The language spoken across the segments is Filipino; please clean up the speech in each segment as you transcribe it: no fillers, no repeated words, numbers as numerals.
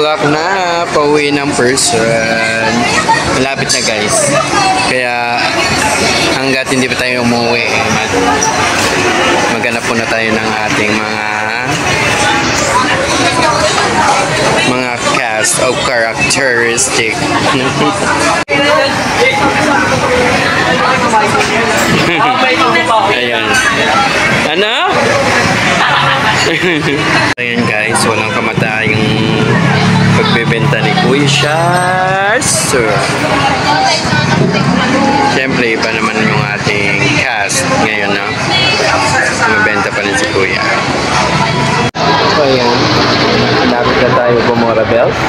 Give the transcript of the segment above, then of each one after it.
o'clock na, pauwi ng person. Malapit na guys. Kaya hanggat hindi pa tayo umuwi, maghanap po na tayo ng ating mga cast of characteristic. Ayan. Ano? Ayan guys, walang kamatayang pagbebenta ni Kuya Shaz. Siyempre, iba naman yung ating cast ngayon na mabenta pa rin si Kuya. So ayan, malapit na tayo Gomora Bells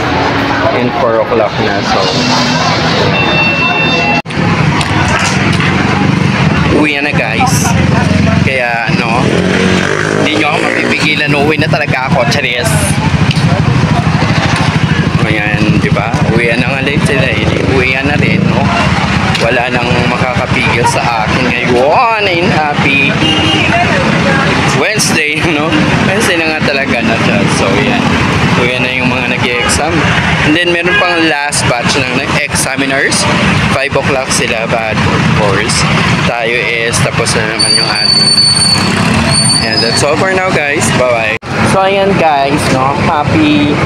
and 4 o'clock na. So uwi na guys. Kaya ano, hindi nyo ako mapipigilan. Uwi na talaga ako, Charis. Ayan, di ba? Uwi na nga late sila. Uwi na rin, no? Wala nang makakapigil sa akin ngayon. And happy Wednesday, no? Wednesday na nga talaga na siya. So, yan. Uwi na yung mga nag-i-exam. And then, meron pang last batch ng examiners. 5 o'clock sila, but of course, tayo is tapos na naman yung ating. And that's all for now, guys. Bye-bye. So, ayan guys, no? Happy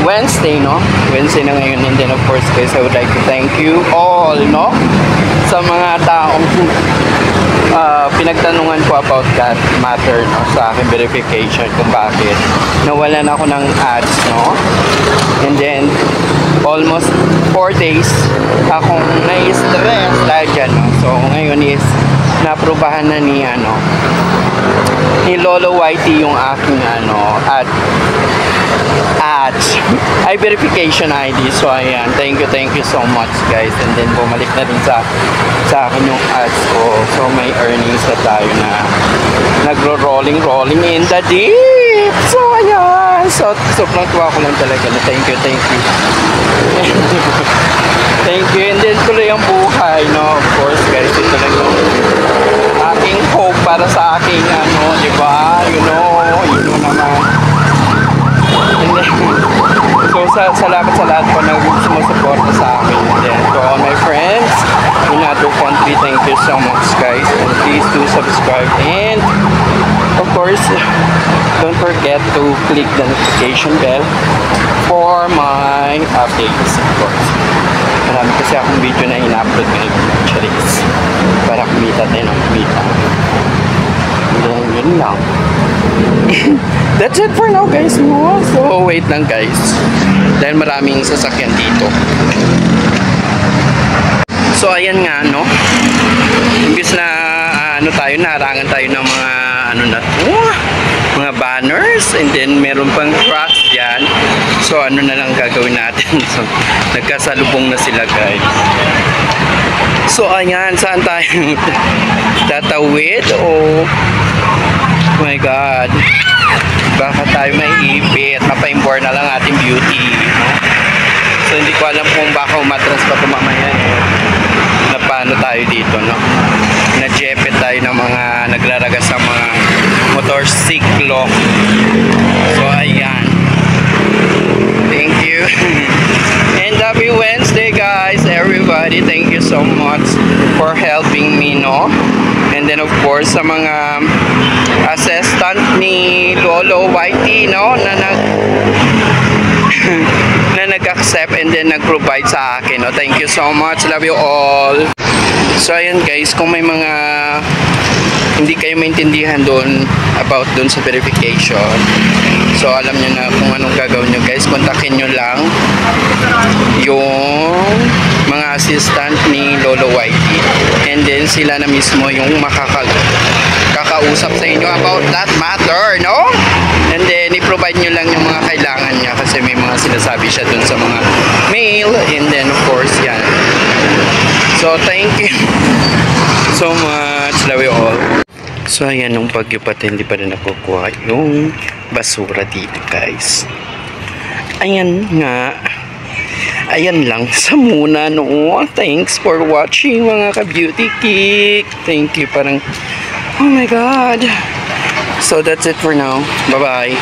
Wednesday, no? Wednesday na ngayon. And then, of course, guys, I would like to thank you all, no? Sa mga taong pinagtanungan ko about that matter, no? Sa aking verification kung bakit nawalan ako ng ads, no? And then, almost 4 days akong na-stress dahil dyan, no? So, ngayon is naaprubahan na ni Lolo Whitey yung aking ay verification ID. So ayan, thank you so much guys. And then bumalik na rin sa akin yung ads ko. So may earnings na tayo na nagro-rolling in the deep. So ayan, so sobrang tuwa ko lang talaga na thank you thank you. And then tuloy ang buhay, no? Of course guys, ito lang yung aking hope para sa aking di ba? You know naman. So salamat sa lahat po na sumusuporta sa akin. And then to all my friends in other country, thank you so much guys. And please do subscribe. And of course, don't forget to click the notification bell for my updates, of course. Marami kasi akong video na ina-upload ngayon, Charis, para kumita din ang kumita. And then yun lang. That's it for now guys, no? So wait lang guys, dahil maraming sasakyan dito. So ayan nga, no? Imbis na naharangan tayo ng mga mga banners, and then meron pang trucks dyan. So na lang gagawin natin. So nagkasalubong na sila guys. So ayan, saan tayo tatawid? Oh my god, baka tayo maiipit. Mapa-import na lang ating beauty, no? So hindi ko alam kung baka umatras pa ito mamaya, na paano tayo dito, no? Na-jepet tayo ng mga naglaragas ng mga motorsiklo. So ayan, thank you. And happy Wednesday guys, everybody. Thank you so much for helping me, no? And then of course sa mga assistant ni Lolo Whitey, no, na nag-accept and then nag-provide sa akin, no? Thank you so much, love you all. So ayan guys, kung may mga hindi kayo maintindihan doon about doon sa verification, so alam nyo na kung anong gagawin nyo guys. Kontakin nyo lang yung mga assistant ni Lolo Whitey, and then sila na mismo yung kakausap sa inyo about that matter, no? And then i-provide nyo lang yung mga kailangan niya kasi may mga sinasabi siya dun sa mga mail. And then of course yan. So thank you so much, love you all. So ayan, nung bagyo pati hindi pa rin nakukuha yung basura dito guys. Ayan nga, ayan lang sa muna, no? Thanks for watching mga ka-beauty kick. Thank you, parang oh my god. So that's it for now. Bye bye.